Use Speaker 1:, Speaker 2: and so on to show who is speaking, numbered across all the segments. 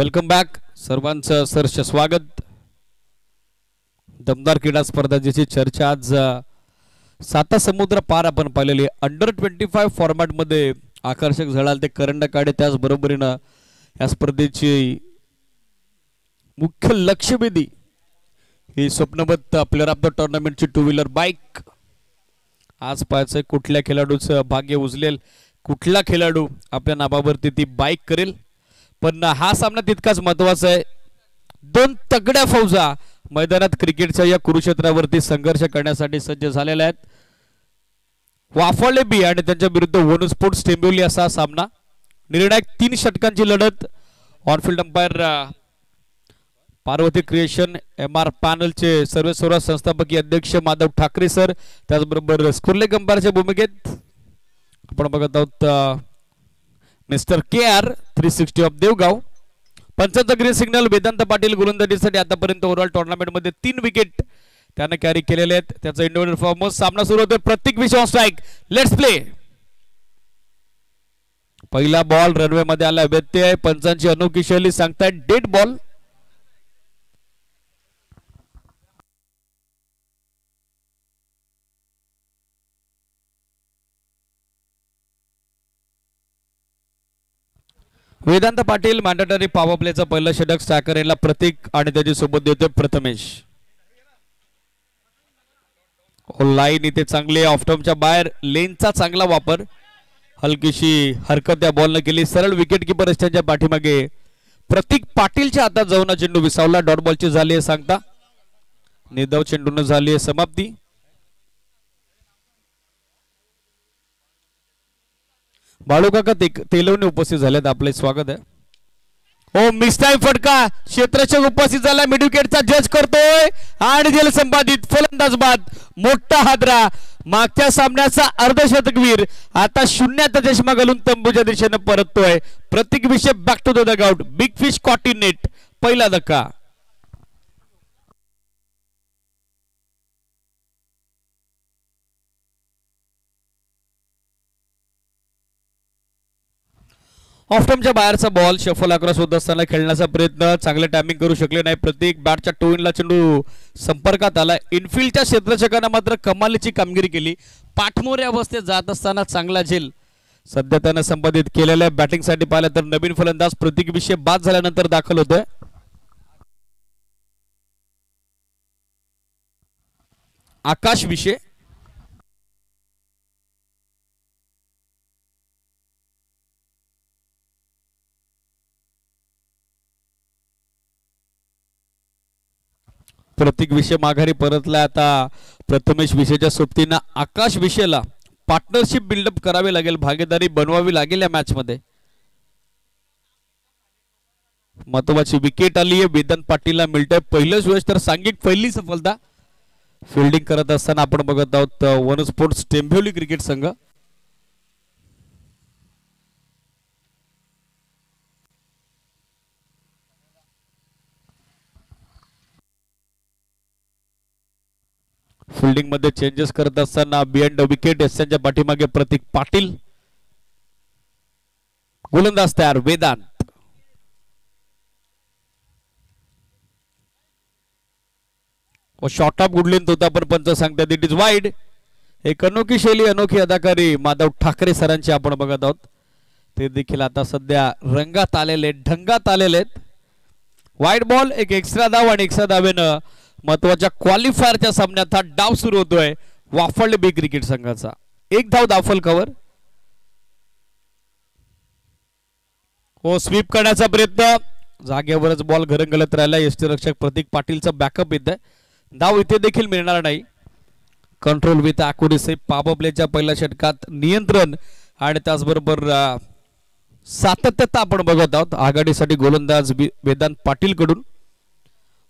Speaker 1: Welcome back सर्वांचं सहर्ष स्वागत। दमदार क्रीडा स्पर्धा ज्याची चर्चा आज साता समुद्र पार आपण पाहिलेली अंडर 25 फॉर्मॅट मध्ये आकर्षक झळाल ते करंड काढे। त्याच बरोबरीने या स्पर्धेची मुख्य लक्ष्यवेधी ही स्वप्नवत प्लेयर ऑफ द टूर्नामेंटची टू व्हीलर बाईक। आज पाहायचं कुठल्या खेळाडूचं भाग्य उजलेल, कुठला खेळाडू आपल्या नावावरती ती बाईक करेल। पण हा सामना तितकाच महत्त्वाचा आहे। दोन तगड्या फौजा मैदानात क्रिकेटच्या या कुरुक्षेत्रावरती संघर्ष करण्यासाठी सज्ज झालेल्या आहेत। वाफाळे बी आणि त्यांच्या विरुद्ध वन स्पोर्ट्स टेंबिवली असा सामना। निर्णायक 3 षटकांची लढत। On field umpire Parvati creation MR पॅनलचे सर्वेसर्वा संस्थापकीय अध्यक्ष माधव ठाकरे सर, त्याचबरोबर स्कुर्ले अंपायरच्या भूमिकेत आपण बघत आहोत मिस्टर KR 360 ऑफ देवगाव। पंचांचा ग्रीन सिग्नल वेदांत पाटील गोलंदाजीसाठी आतापर्यंत ओव्हरऑल टुर्नामेंट मध्ये 3 विकेट त्याने कॅरी केलेले आहेत। त्याचा इंडिव्हिज्युअल परफॉर्मन्स सामना सुरू होतोय। प्रत्येक विषय स्ट्राइक, लेट्स प्ले। पहिला बॉल रनवे मध्ये आला, व्यत्यय। पंचांची अनोखी शैली सांगताय डेड बॉल। वेदांत पाटील मॅन्डेटरी पॉवर प्लेचा पहिला षटक स्ट्रायकर याला प्रतीक आणि त्याची सोबत देतोय प्रथमेश। लाईन इथे चांगली, ऑफ टर्मच्या बाहेर लेनचा चांगला वापर। हलकीशी हरकत या बॉलने केली, सरळ विकेट कीपर त्यांच्या पाठीमागे प्रतीक पाटीलच्या हातात जाऊन चेंडू विसावला। डॉट बॉलची झाली आहे सांगता, निर्धाव चेंडून झाली आहे समाप्ती। बाळू काका तेलवणे उपस्थित झालेत, आपले स्वागत आहे। ओ मिस टाइम फटका, क्षेत्ररक्षक उपस्थित झाला, मिड विकेटचा जज करतोय आणि जल संपादित फलंदाज बाद। मोठा हादरा, मागच्या सामन्याचा अर्धशतकवीर आता शून्याचा चष्मा घालून तंबूच्या दिशेने परततोय। प्रतीक विषय back to the dugout, big fish caught in net. पहिला धक्का। ऑफ टर्मच्या बाहेरचा बॉल, शफल अक्रॉस होत असताना खेळण्याचा प्रयत्न, चांगले टायमिंग करू शकले नाही प्रतीक। बॅटच्या टो इनला चेंडू संपर्कात आला। इनफिल्डच्या क्षेत्ररक्षकाने मात्र कमालीची कामगिरी केली। पाठमोऱ्या अवस्थेत जात असताना चांगला झेल सध्या त्याने संपादित केलेला आहे। बॅटिंगसाठी पाहिलं तर नवीन फलंदाज प्रतीक विषय बाद झाल्यानंतर दाखल होतोय। आकाश विषय प्रतीक विषय माघारी परतला। आता प्रथमेश विषयच्या सोबतीनं आकाश विषयला पार्टनरशिप बिल्डअप करावे लागेल, भागीदारी बनवावी लागेल या मॅच मध्ये। महत्वाची विकेट आली आहे, वेदांत पाटीलला मिळतंय पहिलंच यश, तर सांघिक पहिली सफलता। फिल्डिंग करत असताना आपण बघत आहोत वन स्पोर्ट्स टेंबिवली क्रिकेट संघ। फिल्डिंग मध्ये चेंजेस करत असताना बिहाइंड द विकेट एसच्या पाठीमागे प्रतीक पाटील। गोलंदाज तयार वेदांत। व शॉर्ट ऑफ गुडलेंथ होता पण पंच सांगतात इट इज वाईड। एक अनोखी शैली, अनोखी अदाकारी माधव ठाकरे सरांची आपण बघत आहोत। ते देखील आता सध्या रंगात आलेले, ढंगात आलेले। वाईड बॉल, एक एक्स्ट्रा धाव आणि एक्स्ट्रा धावेनं महत्वाच्या क्वालिफायरच्या सामन्यात हा डाव सुरू होतोय वाफाळे बी क्रिकेट संघाचा। एक धाव दाफल कव्हर। हो स्वीप करण्याचा प्रयत्न, जागेवरच बॉल घरंगळत राहिला। यष्टीरक्षक प्रतीक पाटीलचा बॅकअप येत आहे, धाव इथे देखील मिळणार नाही। कंट्रोल विथ ॲक्युरेसी, पॉवर प्लेच्या पहिल्या षटकात नियंत्रण आणि त्याचबरोबर सातत्यता आपण बघत आहोत। आघाडीसाठी गोलंदाज वेदांत पाटील कडून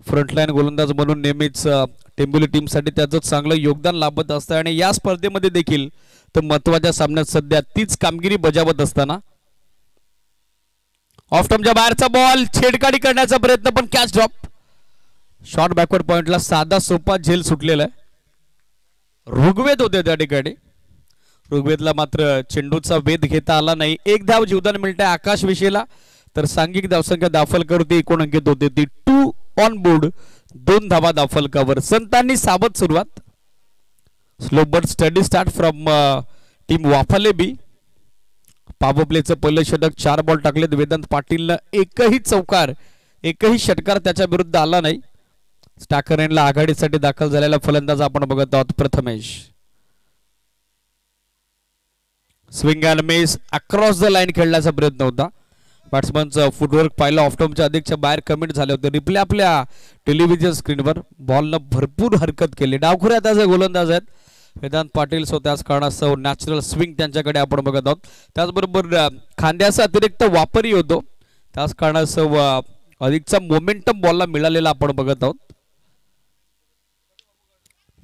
Speaker 1: फ्रंटलाईन गोलंदाज म्हणून नेहमीच टेंबिवली टीम साठी त्याचं चांगलं योगदान लाभत असतं आणि या स्पर्धेमध्ये देखील तर महत्वाच्या सामन्यात सध्या तीच कामगिरी बजावत असताना ऑफ टर्मच्या बाहेरचा बॉल, छेडकाडी करण्याचा प्रयत्न पण कॅच ड्रॉप। शॉर्ट बॅकवर्ड पॉइंटला साधा सोपा झेल सुटलेला आहे। ऋग्वेद होते त्या ठिकाणी, ऋग्वेदला मात्र चेंडूचा वेध घेता आला नाही। एक धाव जीवदान मिळतंय आकाश विषयला। तर सांघिक धावसंख्या दाफलकावरती एकूण अंकित होते ती 2 ऑन बोर्ड, 2 धावा दाफलकावर. संतांनी साबत सुरुवात. Slow but steady start from team वाफाले बी. पॉवर प्लेचं पहिलं षटक, 4 बॉल टाकलेत. वेदांत पाटीलनं एकही चौकार, एकही षटकार त्याच्या विरुद्ध आला नाही. स्टाकरेनला आघाडीसाठी दाखल झालेला फलंदाज आपण बघत आहोत Prathamesh. Swing and miss across the line खेळण्याचा प्रयत्न होता. बॅट्समनचं फुटवर्क पाहिलं, ऑफटॉमच्या अधिकच्या बाहेर कमेंट झाले होते. रिप्ले आपल्या टेलिव्हिजन स्क्रीनवर. बॉलनं भरपूर हरकत केली. डावखुऱ्यात आज गोलंदाज आहेत वेदांत पाटील, सो त्याच कारणास्तव नॅचरल स्विंग त्यांच्याकडे आपण बघत आहोत. त्याचबरोबर खांद्याचा अतिरिक्त वापरही होतो, त्याच कारणास्तव अधिकचा मोमेंटम बॉलला मिळालेला आपण बघत आहोत.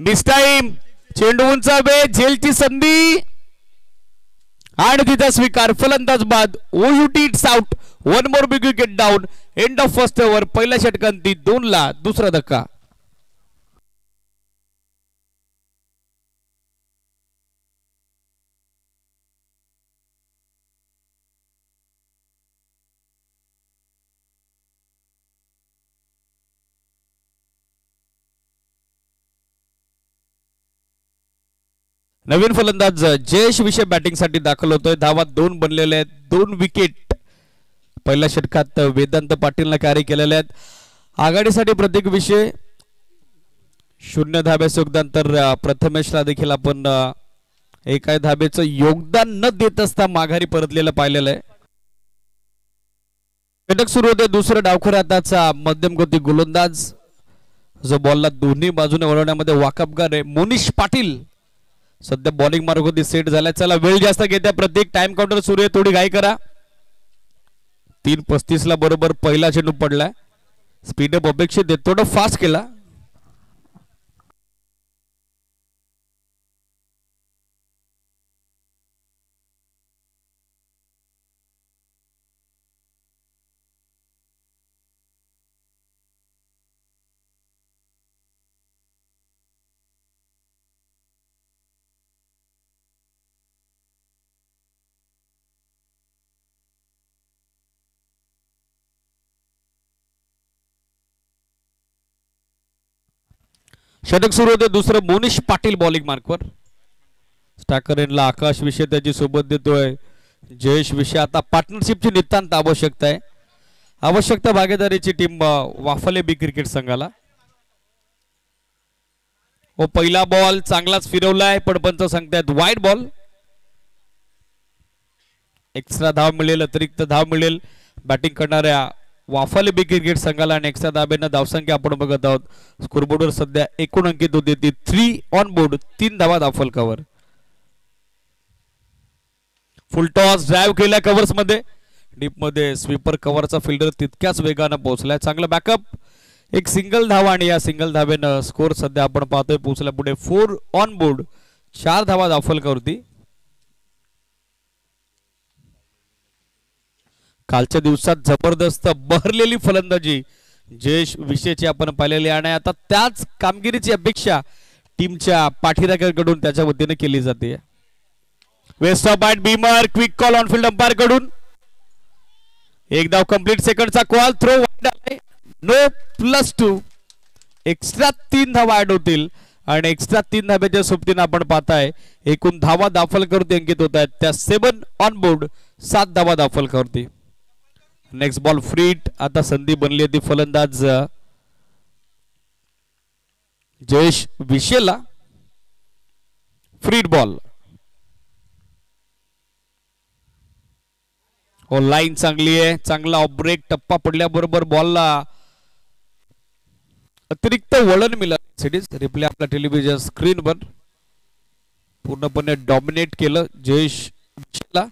Speaker 1: मिस टाइम, चेंडू उंचावे, झेलची संधी आणि तिचा स्वीकार. फलंदाज बाद. OUT it's out. 1 more big wicket down. End of first over. पहिल्या षटकांती 2 ला दुसरा धक्का. नवीन फलंदाज जयेश विषय बॅटिंग साठी दाखल होतोय. धावा 2 बनलेले आहेत, 2 विकेट पहिल्या षटकात वेदांत पाटीलने कॅरी केलेले आहेत. आघाडीसाठी प्रत्येक विषय 0 धाब्याचं योगदान. तर प्रथमेशला देखील आपण एका धाब्याचं योगदान न देत असता माघारी परतलेलं पाहिलेलं आहे. षटक सुरू होते. दुसरं डावखुऱ्या हाताचा मध्यम गती गोलंदाज जो बॉलला दोन्ही बाजूने वळवण्यामध्ये वाकबगार आहे. मोनिश पाटील सध्या बॉलिंग मार्गावरती सेट झालाय. चला वेळ जास्त घेत्या, प्रत्येक टाइम काउंटर सुरू आहे, थोडी घाई करा. 3:35 ला बरोबर पहिला चेंडू पडलाय. स्पीडअप अपेक्षित आहे, थोडं फास्ट केला. षटक सुरू होते. दुसरं मोनिश पाटील बॉलिंग मार्कवर. स्टाकरेनला आकाश विषय त्याची सोबत देतोय. जयेश विषय आता पार्टनरशिपची नितांत आवश्यकता आहे. आवश्यकता भागीदारीची टीम वाफाले बी क्रिकेट संघाला. हो, पहिला बॉल चांगलाच फिरवलाय, पण पंच सांगतायत वाईड बॉल. एक्स्ट्रा धाव मिळेल, अतिरिक्त धाव मिळेल बॅटिंग करणाऱ्या वाफाले बी क्रिकेट संघाला. आणि एक्स्ट्रा धाब्यानं धावसंख्या आपण बघत आहोत. स्कोरबोर्डवर सध्या एकूण अंकित होती ती 3 ऑन बोर्ड, 3 धावा दाफलकावर. फुल टॉस ड्राईव्ह केल्या कव्हर्स मध्ये. डीप मध्ये स्वीपर कव्हरचा फिल्डर तितक्याच वेगानं पोहोचलाय. चांगलं बॅकअप, एक सिंगल धावा आणि या सिंगल धावेनं स्कोर सध्या आपण पाहतोय पोहोचला पुढे 4 ऑन बोर्ड, 4 धावा दाफलकावरती. कालच्या दिवसात जबरदस्त बहरलेली फलंदाजी जयेश विषयची आपण पाहिलेली आणि आता त्याच कामगिरीची अपेक्षा टीमच्या पाठीराख्यांकडून त्याच्या वतीने केली जाते. Waist of bat beamer, quick call on field umpire कडून. एक धाव कंप्लीट, सेकंडचा कॉल, थ्रो वाईड आहे, नो +2. एक्स्ट्रा 3 धावा ऍड होतील आणि एक्स्ट्रा 3 धाब्याच्या सोबतीने आपण पाहताय एकूण धावा दाफलकावरती अंकित होत आहेत त्या 7 ऑन बोर्ड, 7 धावा दाफलकावरती. Next ball फ्रीट. आता संधी बनली होती फलंदाज जयेश विषयला. फ्रीट बॉल. हो, लाईन चांगली आहे, चांगला ऑफ ब्रेक. टप्पा पडल्याबरोबर बॉलला अतिरिक्त वळण मिळालं. रिप्ले आपल्या टेलिव्हिजन स्क्रीनवर. पूर्णपणे डॉमिनेट केलं जयेश विषयला.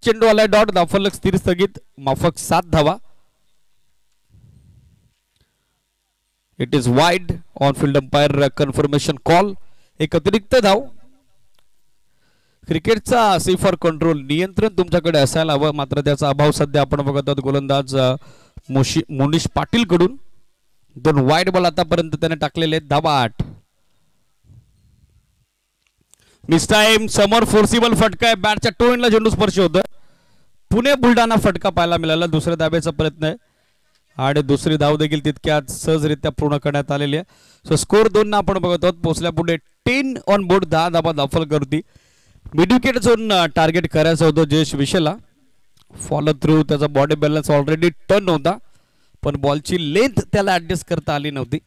Speaker 1: चेंडू आलाय डॉट. दाफलक स्थिर स्थगित, माफक 7 धावा. It is wide on field umpire confirmation call. एक अतिरिक्त धाव. क्रिकेटचा सी फॉर कंट्रोल नियंत्रण तुमच्याकडे असायला हवं, मात्र त्याचा अभाव सध्या आपण बघत आहोत गोलंदाज मोनिश पाटील कडून. 2 वाईड बॉल आतापर्यंत त्याने टाकलेले आहेत. धावा 8. मिस टाइम, समोर फोर्सिबल फटका आहे. बॅटच्या टो एंडला चेंडू स्पर्श होतोय. पुणे बुलढाणा फटका पाहायला मिळाला. दुसऱ्या धाब्याचा प्रयत्न आहे आणि दुसरी धाव देखील तितक्यात सहजरित्या पूर्ण करण्यात आलेली आहे. सो स्कोर 2 ना आपण बघत आहोत. पोहोचल्या पुढे 10 ऑन बोर्ड, 10 धाबा दाखल करती. मिड विकेट झोन टार्गेट करायचं होतं जयेश विषयला. फॉलो थ्रू, त्याचा बॉडी बॅलन्स ऑलरेडी टर्न होता पण बॉलची लेंथ त्याला ऍडजस्ट करता आली नव्हती.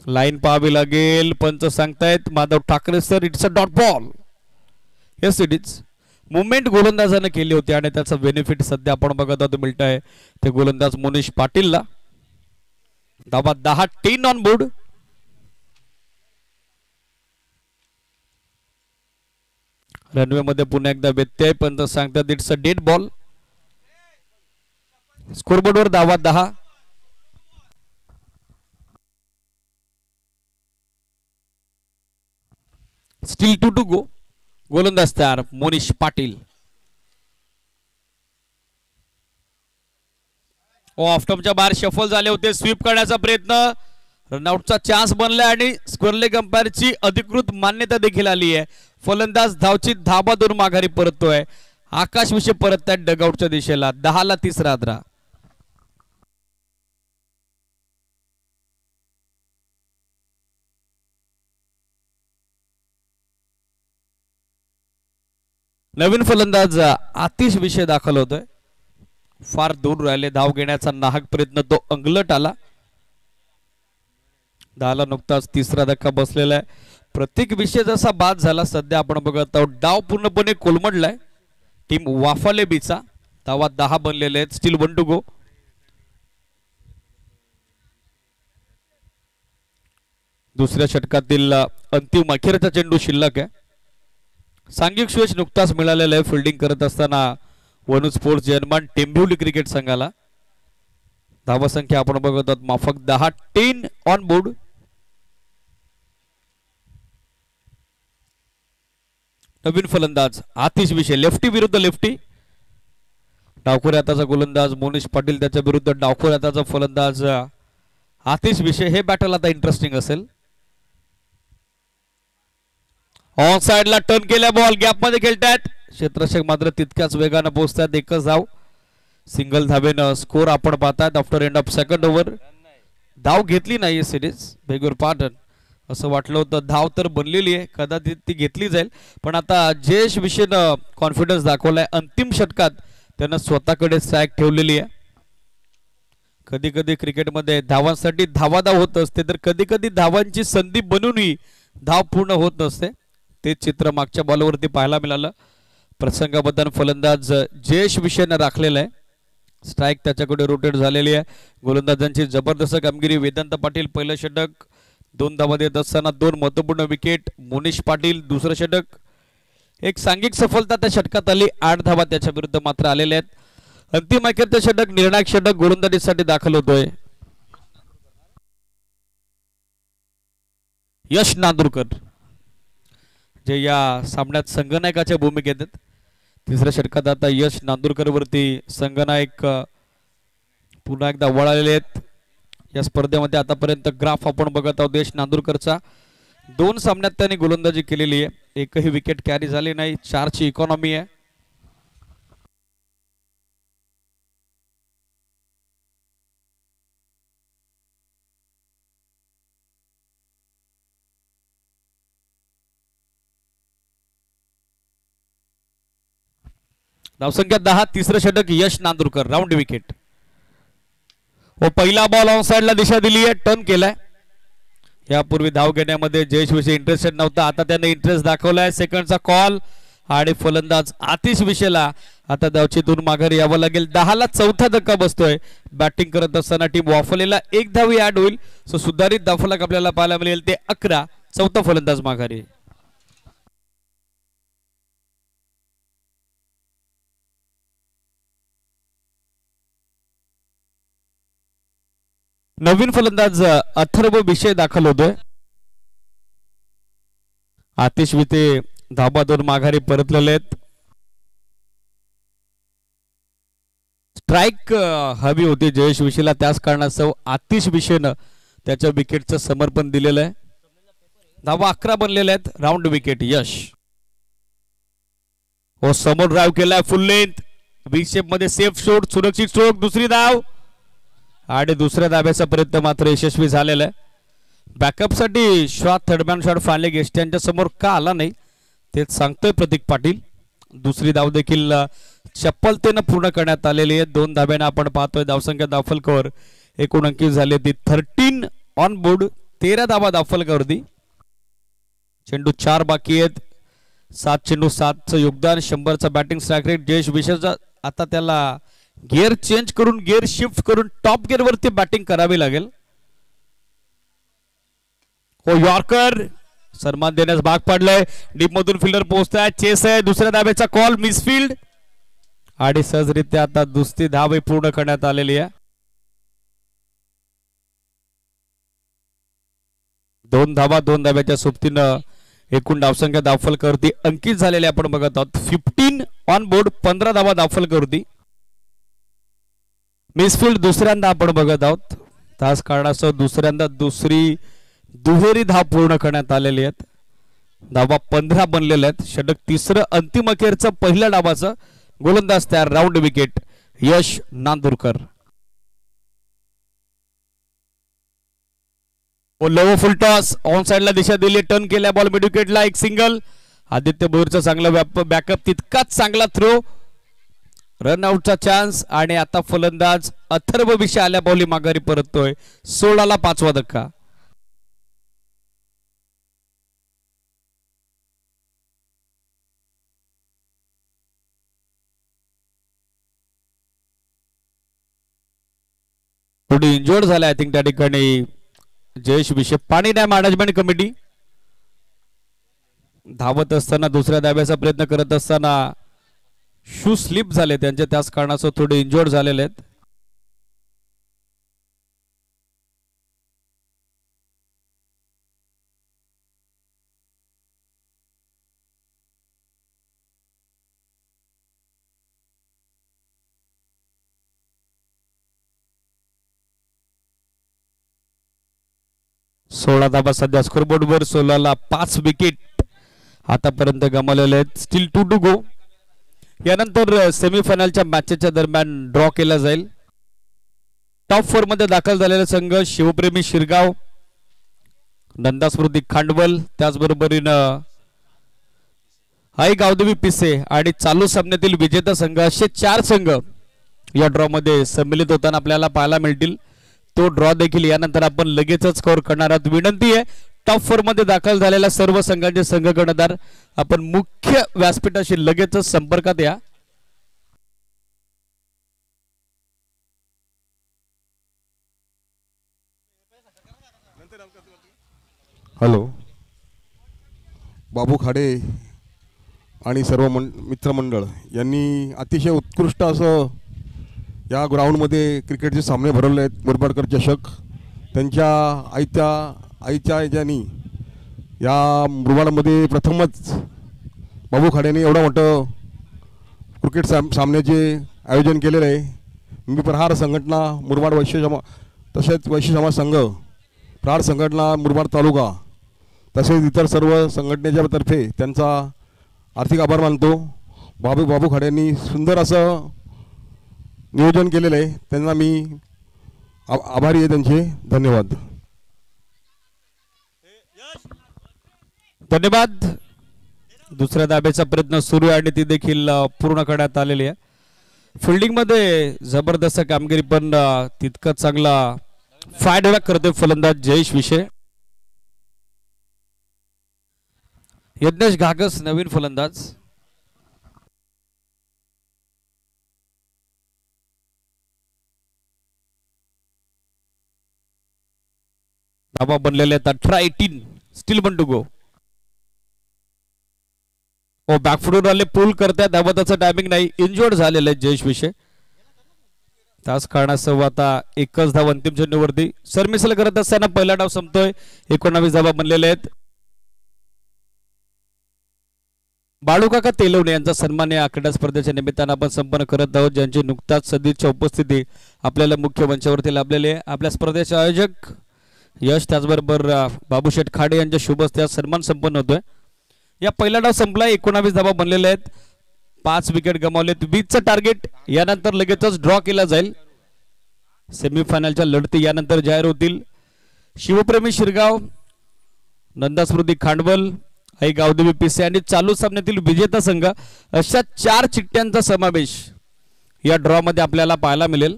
Speaker 1: लाईन पाहावी लागेल. पंच सांगतायत Madhav Thackeray sir, it's a dot ball. Yes it is. Movement गोलंदाजाने केली होती आणि त्याचा बेनिफिट सध्या आपण बघत आहोत मिळत आहे ते गोलंदाज मोनिश पाटीलला. धावा 10, 10 ऑन बोर्ड. रनवे मध्ये पुन्हा एकदा व्यत्यय. पंच सांगतात इट्स अ डेड बॉल. स्कोरबोर्डवर धावा 10. Still 2 to go. गोलंदाज तयार मोनिश पाटील. ऑफटॉपच्या बाहेर शफल झाले होते. स्वीप करण्याचा प्रयत्न, रनआउटचा चान्स बनलाय आणि स्क्वेअर लेग अंपायरची अधिकृत मान्यता देखील आली आहे. फलंदाज धावची धाबा 2 माघारी परततोय. आकाश विषय परत आहेत डगआउटच्या दिशेला. 10 ला 3रा आद्रा. नवीन फलंदाज आतिश विषय दाखल होतोय. फार दूर राहिले. धाव घेण्याचा नाहक प्रयत्न, तो अंगलट आला. 10 ला नुकताच 3रा धक्का बसलेला आहे. प्रत्येक विषय जसा बाद झाला सध्या आपण बघत आहोत डाव पूर्णपणे कोलमडलाय टीम वाफाले बीचा. धावा 10 बनलेले आहेत. Still 1 to go. दुसऱ्या षटकातील अंतिम अखेरचा चेंडू शिल्लक आहे. सांघिक यश नुकताच मिळालेला आहे फिल्डिंग करत असताना वनू स्पोर्ट्स जर्मन टेंभिवली क्रिकेट संघाला. धावा संख्या आपण बघत आहोत माफक 10, 10 ऑन बोर्ड. नवीन फलंदाज आतिश विषय, लेफ्टी विरुद्ध लेफ्टी. डावखोर हाताचा गोलंदाज मोनिश पाटील, त्याच्या विरुद्ध डावखोर हाताचा फलंदाज आतिश विषय. हे बॅटल आता इंटरेस्टिंग असेल. ऑन साइडला टर्न केल्या बॉल गॅप मध्ये खेळतायत. क्षेत्ररक्षक मात्र तितक्याच वेगाने पोहोचतात. एकच धाव सिंगल धावेनं स्कोर आपण पाहतायत after end of second over. धाव घेतली नाही सिरीज, बेगोर पाटण. असं वाटलं होतं धाव तर बनलेली आहे, कदाचित ती घेतली जाईल. पण आता जयेश विषयनं कॉन्फिडन्स दाखवलाय. अंतिम षटकात त्यानं स्वतःकडे स्ट्राईक ठेवलेली आहे. कधी कधी क्रिकेटमध्ये धावांसाठी धावाधाव होत असते, तर कधी कधी धावांची संधी बनूनही धाव पूर्ण होत नसते. ते चित्र मागच्या बॉलवरती पाहायला मिळालं. प्रसंगाबद्दल फलंदाज जयेश विषयनं राखलेला आहे. स्ट्राईक त्याच्याकडे रोटेट झालेली आहे. गोलंदाजांची जबरदस्त कामगिरी. वेदांत पाटील पहिलं षटक 2 धावा देत असताना 2 महत्वपूर्ण विकेट. मोनिश पाटील दुसरं षटक. एक सांघिक सफलता त्या षटकात आली. 8 धावा त्याच्या विरुद्ध मात्र आलेल्या आहेत. अंतिम अखेरचं षटक, निर्णायक षटक गोलंदाजीसाठी दाखल होतोय यश नांदुरकर, जे या सामन्यात संघनायकाच्या भूमिकेत आहेत. तिसऱ्या षटकात आता यश नांदुरकर वरती संघनायक पुन्हा एकदा वळालेले आहेत. या स्पर्धेमध्ये आतापर्यंत ग्राफ आपण बघत आहोत यश नांदुरकरचा. 2 सामन्यात त्यांनी गोलंदाजी केलेली आहे. एकही विकेट कॅरी झाली नाही. 4 ची इकॉनॉमी आहे. धावसंख्या 10. तिसरं षटक यश नांदुरकर, राऊंड विकेट. व पहिला बॉल ऑन साइडला दिशा दिली आहे, टर्न केलाय. यापूर्वी धाव घेण्यामध्ये जयेश विषय इंटरेस्टेड नव्हता, आता त्याने इंटरेस्ट दाखवलाय. सेकंडचा कॉल आणि फलंदाज आतिश विषयला आता धावचीतून माघारी यावं लागेल. 10 ला 4था धक्का बसतोय. बॅटिंग करत असताना टीम वाफलेला 1 धावी ऍड होईल. सो सुधारित धावफलक आपल्याला पाहायला मिळेल ते 11. 4था फलंदाज माघारी. नवीन फलंदाज अथर्व विषय दाखल होतोय. आतिश विते धाबा 2 माघारी परतलेले आहेत. स्ट्राईक हवी होती जयेश विषयला, त्याच कारणास्तव आतिश विषयनं त्याच्या विकेटचं समर्पण दिलेलं आहे. धावा 11 बनलेल्या आहेत. राऊंड विकेट यश. हो समोर ड्राइव्ह केलाय फुल लेंथ बी शेप मध्ये सेफ शॉट सुरक्षित स्ट्रोक दुसरी धाव आणि दुसऱ्या धाब्याचा प्रयत्न मात्र यशस्वी झालेला आहे. बॅकअप साठी shot third man shot final guest यांच्या समोर का आला नाही तेच सांगतोय प्रतीक पाटील. दुसरी धाव देखील चप्पलतेनं पूर्ण करण्यात आलेली आहे. 2 धाब्याने आपण पाहतोय धावसंख्या दाफलकर एकूण अंकी झाली ती 13 ऑन बोर्ड 13 धावा दाफलकरवरती. चेंडू 4 बाकी आहेत 7 चेंडू 7चं योगदान 100चा बॅटिंग स्ट्राईक रेट. जयेश विशेषचा आता त्याला गिअर चेंज करून गिअर शिफ्ट करून टॉप गिअर वरती बॅटिंग करावी लागेल. हो यॉर्कर सन्मान देण्यास भाग पडलाय. डीप मधून फिल्डर पोहोचताय चेस आहे दुसऱ्या धाब्याचा कॉल मिसफिल्ड आणि सहजरित्या आता दुसरी धाव पूर्ण करण्यात आलेली आहे. 2 धावा 2 धाब्याच्या सोबतीनं एकूण धावसंख्या दाफलकरवरती अंकित झालेली आपण बघत आहोत. 15 ऑन बोर्ड 15 धावा दाफलकरवरती. मिसफिल्ड दुसऱ्यांदा आपण बघत आहोत. तास कारणासह दुसऱ्यांदा दुसरी दुहेरी धाव पूर्ण करण्यात आलेली आहेत. धावा 15 बनलेल्या आहेत. षटक तिसरं अंतिम अखेरचं पहिल्या डावाचं गोलंदाज तयार round wicket Yash Nandurkar. Lower full toss on साइडला दिशा दिली टर्न केल्या बॉल मिड विकेटला एक सिंगल. आदित्य बोरचा चांगला बॅकअप तितकाच चांगला थ्रो रन आउटचा चान्स आणि आता फलंदाज अथर्व विषय आल्या बॉली माघारी परततोय. 16ला 5वा धक्का. थोडी इंजोर्ड झाला आय थिंक त्या ठिकाणी जयेश विषय. पाणी नाही मॅनेजमेंट कमिटी धावत असताना दुसऱ्या धाब्याचा प्रयत्न करत असताना शू स्लिप झाले त्यांचे त्याच कारणासह थोडे इंजोर्ड झालेले आहेत. सोळा धाबा सध्या स्कोरबोर्ड वर 16ला 5 विकेट आतापर्यंत गमावलेले आहेत. Still 2 to go. यानंतर सेमीफायनलच्या मॅचेसच्या दरम्यान ड्रॉ केला जाईल. टॉप 4 मध्ये दाखल झालेले संघ शिवप्रेमी शिरगाव नंदा स्मृती खांडवल त्याचबरोबरीनं आई गावदेवी पिसे आणि चालू सामन्यातील विजेता संघ असे 4 संघ या ड्रॉ मध्ये सम्मिलित होताना आपल्याला पाहायला मिळतील. तो ड्रॉ देखील यानंतर आपण लगेचच स्कोर करणार आहोत. विनंती आहे टॉप 4 मध्ये दाखल झालेल्या सर्व संघांचे संघ गणदार आपण मुख्य व्यासपीठाशी लगेचच संपर्कात या.
Speaker 2: हॅलो बाबू खाडे आणि सर्व मित्रमंडळ यांनी अतिशय उत्कृष्ट असं या ग्राउंडमध्ये क्रिकेटचे सामने भरवले आहेत. मुरबाडकर चषक त्यांच्या आईच्या याच्यानी या मुरबाडमध्ये प्रथमच बाबू खाडेने एवढं मोठं क्रिकेट सामन्याचे आयोजन केलेलं आहे. मी प्रहार संघटना मुरबाड वैश्य तसेच वैश्य समाज संघ प्रहार संघटना मुरबाड तालुका तसेच इतर सर्व संघटनेच्या तर्फे त्यांचा आर्थिक आभार मानतो. बाबू खाडेंनी सुंदर असं नियोजन केलेलं आहे. त्यांना मी आभारी आहे त्यांचे. धन्यवाद.
Speaker 1: धन्यवाद. दुसऱ्या धाब्याचा प्रयत्न सुरू आहे आणि ती देखील पूर्ण करण्यात आलेली आहे. फिल्डिंग मध्ये जबरदस्त कामगिरी पण तितकंच चांगला फायडबॅक करतोय फलंदाज जयेश विषय. यज्ञेश घागस नवीन फलंदाज. धावा बनलेले आहेत 18 स्टील 1 टू गो. ओ बॅकफुटवर आले पूल करताय धावताचं टायमिंग नाही. इंजोर्ड झालेलं आहे जयेश विषय. त्याच कारणासह आता एकच धाव अंतिम चेंडूवरती सरमिसल करत असताना पहिला डाव संपतोय. 19 धावा बनलेले आहेत. बाळूकाका तेलवणे यांचा सन्मान या क्रीडा स्पर्धेच्या निमित्तानं आपण संपन्न करत आहोत, ज्यांची नुकताच सदिच्छा उपस्थिती आपल्याला मुख्य मंचावरती लाभलेली आहे. आपल्या स्पर्धेचे आयोजक यश त्याचबरोबर बाबूशेठ खाडे यांच्या शुभ हस्ते सन्मान संपन्न होतोय. या पहिला डाव संपला. 19 धावा बनलेल्या आहेत. 5 विकेट गमावलेत. 20चं टार्गेट यानंतर लगेचच ड्रॉ केला जाईल. सेमीफायनलच्या लढती यानंतर जाहीर होतील. शिवप्रेमी शिरगाव, नंदा स्मृती खांडवल, आई गावदेवी पिसे आणि चालू सामन्यातील विजेता संघ अशा 4 चिठ्ठ्यांचा समावेश या ड्रॉ मध्ये आपल्याला पाहायला मिळेल.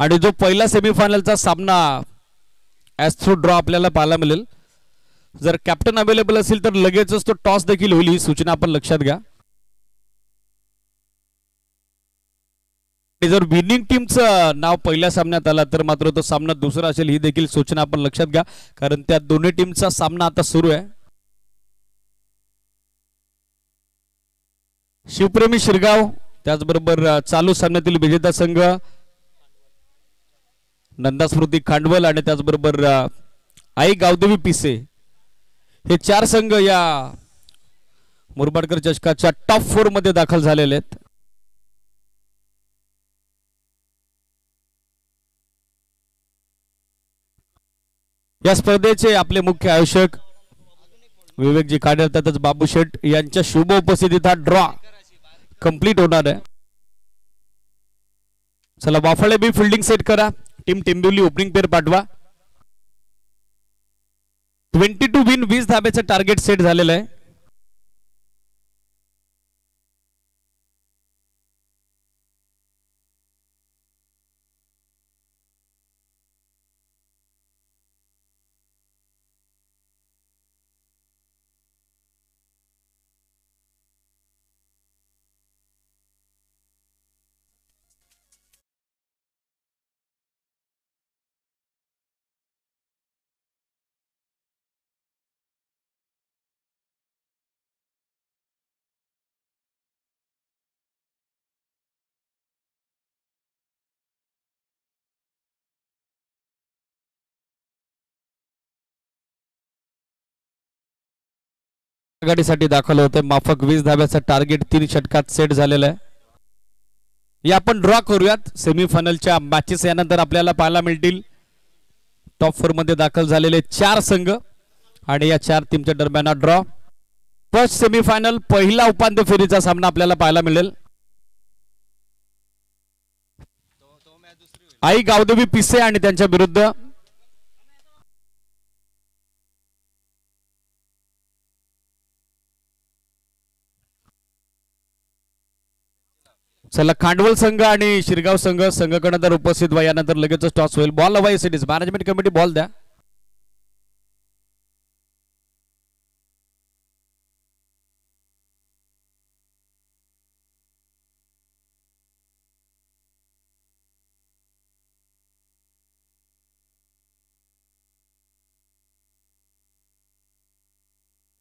Speaker 1: आणि जो पहिला सेमीफायनलचा सामना ॲज थ्रू ड्रॉ आपल्याला पाहायला मिळेल. जर कॅप्टन अवेलेबल असेल तर लगेचच तो टॉस देखील होईल, ही सूचना आपण लक्षात घ्या. जर विनिंग टीमचं नाव पहिल्या सामन्यात आला तर मात्र तो सामना दुसरा असेल, ही देखील सूचना आपण लक्षात घ्या, कारण त्या दोन्ही टीमचा सामना आता सुरू आहे. शिवप्रेमी शिरगाव, त्याचबरोबर चालू सामन्यातील विजेता संघ नंदा स्मृती खांडवल आणि त्याचबरोबर आई गावदेवी पिसे, हे 4 संघ या मुरबाडकर चषकाच्या टॉप 4 मध्ये दाखल झालेले आहेत. या स्पर्धेचे आपले मुख्य आयोजक विवेकजी खाडे, तसंच बाबू शेठ यांच्या शुभ उपस्थितीत हा ड्रॉ कंप्लीट होणार आहे. चला वाफाळे बी फिल्डिंग सेट करा. टीम टिंबिवली ओपनिंग पेअर पाठवा. 22 विन 20 धाब्याचं टार्गेट सेट झालेलं आहे. आघाडीसाठी दाखल होते. माफक 20 धाब्याचा टार्गेट 3 षटकात सेट झालेला आहे. या आपण ड्रॉ करूयात. सेमीफायनलच्या मॅचेस यानंतर आपल्याला पाहायला मिळतील. टॉप 4 मध्ये दाखल झालेले 4 संघ आणि या 4 टीमच्या दरम्यान ड्रॉ. फर्स्ट सेमीफायनल, पहिला उपांत्य फेरीचा सामना आपल्याला पाहायला मिळेल. आई गावदेवी पिसे आणि त्यांच्या विरुद्ध चला खांडवल संघ आणि शिरगाव संघ संघकडे उपस्थित व्हा. यानंतर लगेचच टॉस होईल. बॉल हवा एसीडीज मॅनेजमेंट कमिटी, बॉल द्या.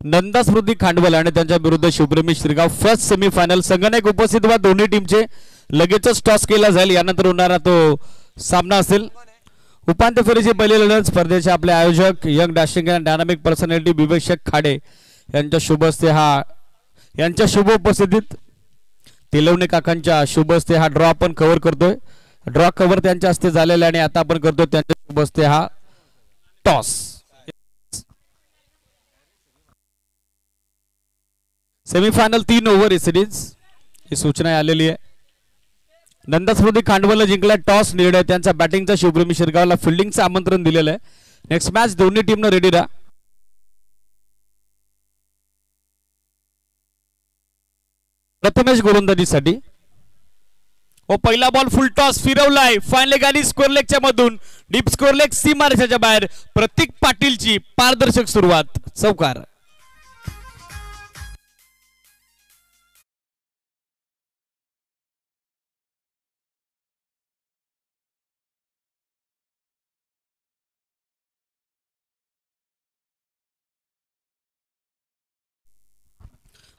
Speaker 1: नंदा स्मृती खांडवल आणि त्यांच्या विरुद्ध शिवप्रेमी शिरगाव. फर्स्ट सेमीफायनल, संघनायक उपस्थित व्हा. दोन्ही टीमचे लगेचच टॉस केला जाईल. यानंतर होणारा तो सामना असेल. उपांत्य फेरीची पहिली लढत स्पर्धेचे आपले आयोजक young dashing and dynamic personality Vivek Khade यांच्या शुभ हस्ते यांच्या शुभ उपस्थितीत तिलवणे काकांच्या शुभ हस्ते हा ड्रॉ आपण कव्हर करतोय. ड्रॉ कव्हर त्यांच्या हस्ते झालेला आणि आता आपण करतोय त्यांच्या शुभ हस्ते हा टॉस. सेमीफायनल 3 ओव्हर सिरीज ही सूचना आलेली आहे. नंदा स्मृती खांडवलला जिंकला टॉस. निर्णय त्यांचा बॅटिंगचा. शिवप्रेमी शिरगावला फिल्डिंगचं आमंत्रण दिलेलं आहे. नेक्स्ट मॅच दोन्ही टीमनं रेडी राहा. प्रथमेश गोलंदाजीसाठी पहिला बॉल फुल टॉस फिरवलाय. फाईन लेग आणि स्कोर लेगच्या मधून डीप स्कोर लेग सीमारेषेच्या बाहेर. प्रतीक पाटीलची पारदर्शक सुरुवात. चौकार.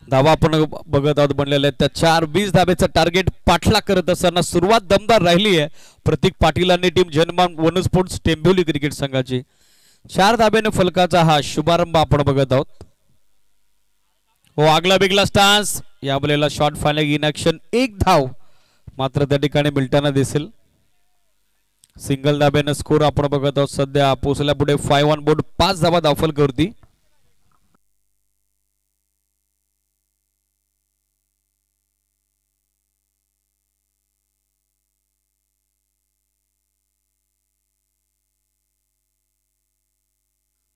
Speaker 1: धावा आपण बघत आहोत बनलेले आहेत. त्या 4-20 धाब्याचं टार्गेट पाठला करत असताना सुरुवात दमदार राहिली आहे प्रतीक पाटील आणि टीम जनमान वन स्पोर्ट्स टेंबिवली क्रिकेट संघाची. 4 धाब्याने फलकाचा हा शुभारंभ आपण बघत आहोत. आगला बिगला स्टान्स. या बॉलला शॉर्ट फायनल इन ऍक्शन. 1 धाव मात्र त्या ठिकाणी मिळताना दिसेल. सिंगल धाब्याने स्कोर आपण बघत आहोत. सध्या पोहोचल्या पुढे 5 ऑन बोर्ड 5 धावा दाखल करती.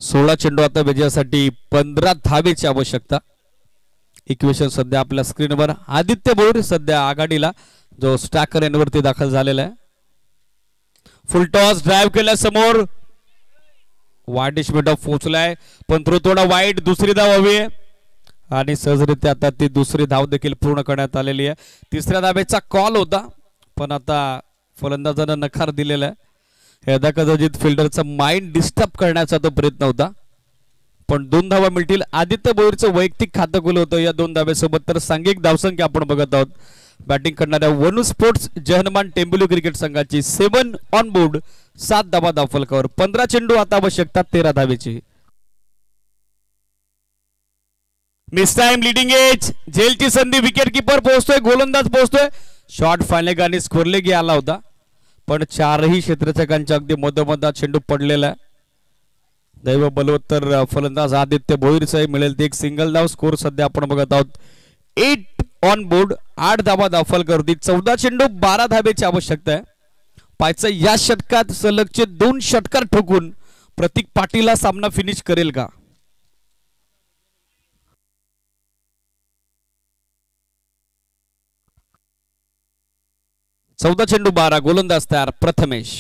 Speaker 1: 16 चेंडू आता विजयासाठी 15 धावेची आवश्यकता. इक्वेशन सध्या आपल्या स्क्रीनवर. आदित्य भोईर सध्या आघाडीला, जो स्टॅकर एंडवरती दाखल झालेला आहे. फुल टॉस ड्राइव्ह केल्या समोर, वाईडिश मिड ऑफ पोहोचलाय पण थ्रो थोडा वाईट. दुसरी धाव हवी आहे आणि सहजरित्या आता ती दुसरी धाव देखील पूर्ण करण्यात आलेली आहे. तिसऱ्या धावेचा कॉल होता पण आता फलंदाजानं नकार दिलेला आहे. यदा कदाचित फिल्डरचा माइंड डिस्टर्ब करण्याचा तो प्रयत्न होता पण 2 धावा मिळतील. आदित्य भोईरचं वैयक्तिक खातं खुलं होतं या 2 धावेसोबत. तर सांघिक धावसंख्या आपण बघत आहोत. बॅटिंग करणाऱ्या वनू स्पोर्ट्स जहनमान टेंबुली क्रिकेट संघाची 7 ऑन बोर्ड, 7 धावा धावफलकावर. 15 चेंडू आता आवश्यकता 13 धावेची. मिस टाइम लीडिंग एज, झेलची संधी. विकेट किपर पोहोचतोय, गोलंदाज पोहोचतोय. शॉट फायनल आणि स्कोरलेगी आला होता पण 4ही क्षेत्ररक्षकांच्या अगदी मधोमधात चेंडू पडलेला आहे. दैव बलवत्तर फलंदाज आदित्य भोईरचाही मिळेल ते एक सिंगल धाव. स्कोर सध्या आपण बघत आहोत 8 ऑन बोर्ड, 8 धावा धावफलकावरती. 14 चेंडू 12 धावेची आवश्यकता आहे. पायचा या षटकात सलगचे 2 षटकार ठोकून प्रतीक पाटील हा सामना फिनिश करेल का? चौदा चेंडू 12, गोलंदाज तयार प्रथमेश.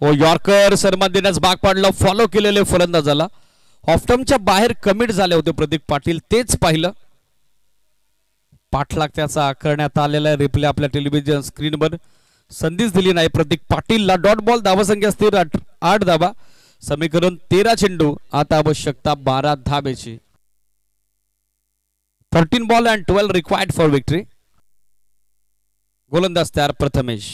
Speaker 1: ओ यॉर्कर सन्मान देण्यास भाग पाडलं. फॉलो केलेले फलंदाजाला ऑफ्टमच्या बाहेर कमिट झाले होते प्रतीक पाटील, तेच पाहिलं. पाठलाग त्याचा करण्यात आलेला रिप्ले आपल्या टेलिव्हिजन स्क्रीनवर. संधीच दिली नाही प्रतीक पाटीलला. डॉट बॉल, धावसंख्या स्थिर 8 धावा. समीकरण 13 चेंडू आता आवश्यकता 12 धावेची. 13 ball and 12 required for victory. गोलंदाज तयार प्रथमेश.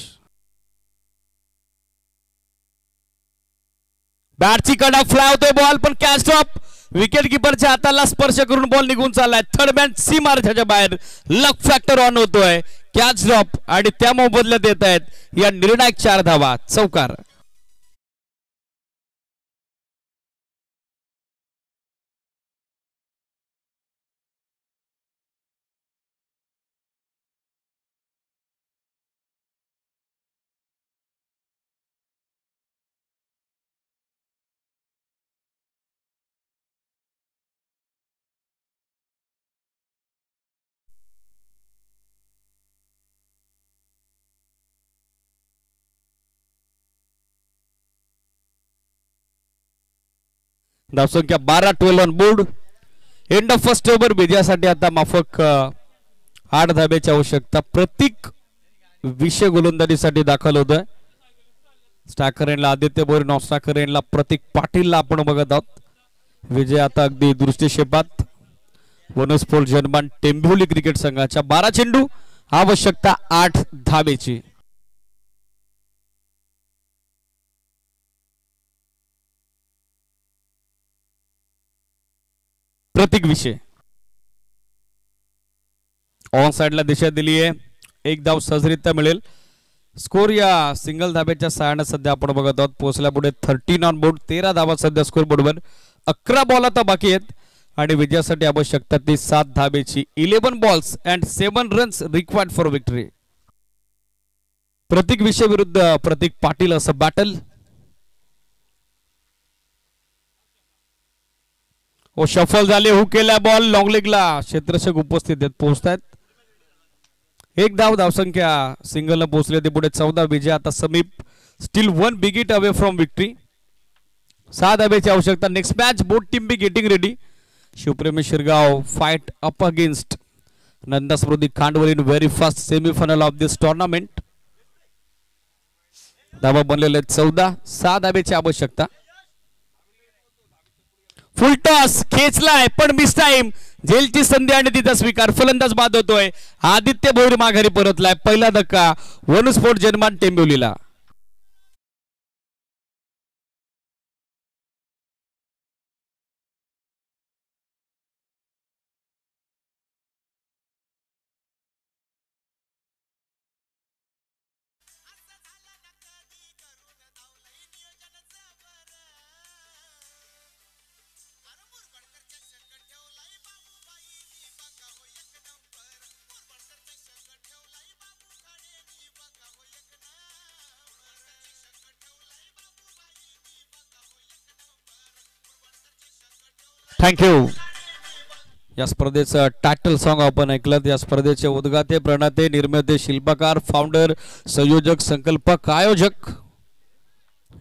Speaker 1: बॅटची कडा फ्लाय होतोय बॉल पण कॅच ड्रॉप. विकेट किपरच्या हाताला स्पर्श करून बॉल निघून चाललाय. थर्ड मॅन सी मार्गाच्या बाहेर. लक फॅक्टर ऑन होतोय. कॅच ड्रॉप आणि त्या मोबदल्यात येत आहेत या निर्णायक 4 धावा. चौकार. धावसंख्या 12, 12 on board. End of first over. विजयासाठी आता माफक 8 धाब्याची आवश्यकता. प्रतीक विषय गोलंदाजीसाठी दाखल होतोय. स्टॅकर एंडला आदित्य भोईर, नॉन स्टॅकर एंडला प्रतीक पाटीलला आपण बघत आहोत. विजय आता अगदी दृष्टिक्षेपात. वनस्पोर्ट जन्मान टेंभोली क्रिकेट संघाच्या. 12 चेंडू आवश्यकता 8 धावेची. प्रतीक विषय ऑन साइडला दिशा दिली आहे. 1 धाव सहजरित्या मिळेल. स्कोर या सिंगल धाब्याच्या सहाय्याने सध्या आपण बघत आहोत. पोहोचल्या पुढे 13 ऑन बोर्ड, 13 धावा सध्या स्कोर बोर्डवर. 11 बॉल आता बाकी आहेत आणि विजयासाठी आवश्यकता ती 7 धावेची. 11 balls and 7 runs required for victory. Prateek विषय विरुद्ध प्रतीक पाटील असं बॅटल. ओ शफल झाले. हुक केला बॉल. लॉंग लेगला क्षेत्ररक्षक उपस्थित आहेत, पोहोचतायत. 1 धाव धावसंख्या सिंगलला पोहोचले ते पुढे 14. विजय आता समीप. Still 1 big hit away from victory. 6 धावेची आवश्यकता. Next match both team be getting ready. Shivpremi Shirgaon fight up against Nanda Smruti Khandwal in very first semifinal of this tournament. धावा बनलेले 14. 6 धावेची आवश्यकता. फुल टॉस खेचलाय पण मिस टाइम. झेलची संधी आणि तिचा स्वीकार. फलंदाज बाद होतोय. आदित्य भोईर माघारी परतलाय. पहिला धक्का वनस्पोर्ट जन्मान टेंबोलीला. थँक्यू. या स्पर्धेचं टायटल सॉन्ग आपण ऐकलं. या स्पर्धेचे उद्घाते, प्रणेते, निर्माते, शिल्पकार, फाउंडर, संयोजक, संकल्पक, आयोजक,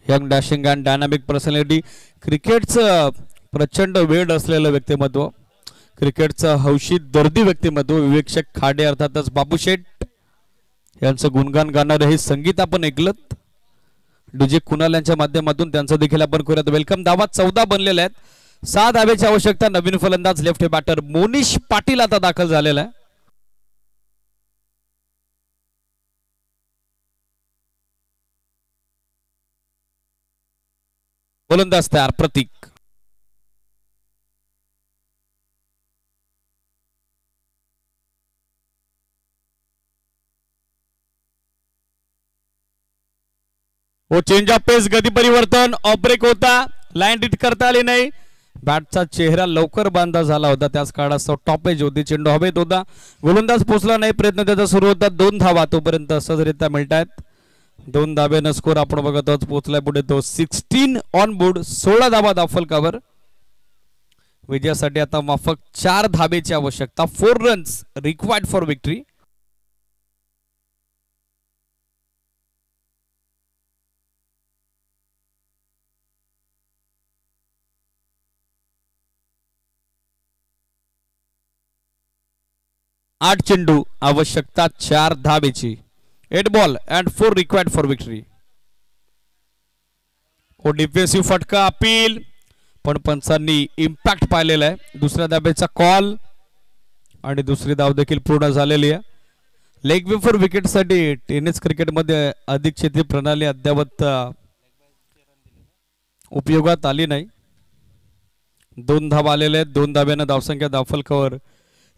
Speaker 1: young dashing and dynamic personality, क्रिकेटचं प्रचंड वेळ असलेलं व्यक्तिमत्व, क्रिकेटचं हौशी दर्दी व्यक्तिमत्व, विवेक खाडे अर्थातच बाबूशेठ यांचं गुणगान गाणारं हे संगीत आपण ऐकलं. डीजे कुणाल यांच्या माध्यमातून त्यांचं देखील आपण करूयात वेलकम. धावा 14 बनलेल्या आहेत. 6 धावेची आवश्यकता. नवीन फलंदाज लेफ्ट बॅटर मोनिश पाटील आता दाखल झालेला आहे. गोलंदाज तयार प्रतीक. वो चेंज ऑफ पेस, गती परिवर्तन, ऑफ ब्रेक होता, लाईन हिट करता आली नाही. बॅटचा चेहरा लवकर बांधा झाला होता, त्याच काळात टॉप एज होती, चेंडू हवेत होता, गोलंदाज पोचला नाही. प्रयत्न त्याचा सुरू होता. 2 धावा तोपर्यंत सहजरित्या मिळतात. 2 धाब्यानं स्कोर आपण बघत आहोत. पोचलाय पुढे तो 16 ऑन बोर्ड. 16 धावा दाफल कव्हर. विजयासाठी आता माफक 4 धाबेची आवश्यकता. 4 रन्स रिक्वायर्ड फॉर विक्ट्री. आठ चेंडू, आवश्यकता 4 धाबेची. 8 ball and 4 required for victory. ओ डिफेन्सिव्ह फटका, अपील, पण पंचांनी इम्पॅक्ट पाहिलेला आहे. दुसऱ्या धाब्याचा कॉल आणि दुसरी धाव देखील पूर्ण झालेली आहे. लेग विफर विकेटसाठी टेनिस क्रिकेटमध्ये अधिक क्षेत्रीय प्रणाली अद्यावत उपयोगात आली नाही. 2 धावा आलेल्या आहेत. 2 धाब्यानं धावसंख्या दाफल कव्हर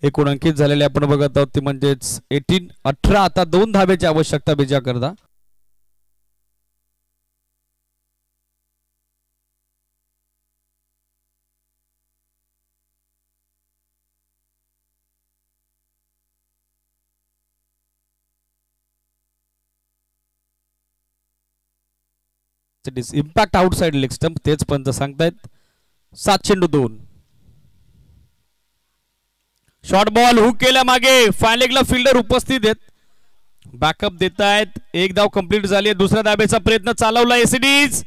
Speaker 1: एकूण अंकित झालेले आपण बघत आहोत ती म्हणजेच 18. आता 2 धाब्याची आवश्यकता विजया करता. इम्पॅक्ट आउटसाइड लेग स्टंप, तेच पंच सांगतायत. 7 चेंडू 2. शॉर्ट बॉल हुक केल्या मागे, फाय लेगला फिल्डर उपस्थित आहेत, बॅकअप देत आहेत. 1 धाव कंप्लीट झाली. दुसऱ्या धाब्याचा प्रयत्न चालवला एसीडीज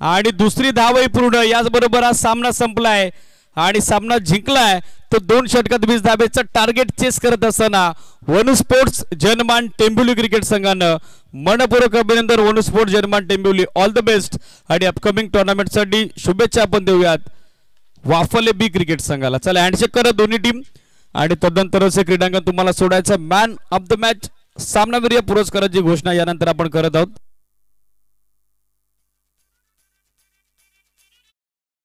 Speaker 1: आणि दुसरी धावही पूर्ण. याचबरोबर हा सामना संपलाय आणि सामना जिंकलाय. तो 2 षटकात 20 धाब्याचं टार्गेट चेस करत असताना वनू स्पोर्ट्स जनमान टेंबिवली क्रिकेट संघानं मनपूर्वक अभिनंदन. वनू स्पोर्ट्स जनमान टेंबिवली, ऑल द बेस्ट आणि अपकमिंग टुर्नामेंटसाठी शुभेच्छा आपण देऊयात वाफले बी क्रिकेट संघाला. चला हँडशेक करा दोन्ही टीम आणि तदनंतरच क्रीडांगण तुम्हाला सोडायचं. मॅन ऑफ द मॅच सामनावीर पुरस्काराची घोषणा यानंतर आपण करत आहोत.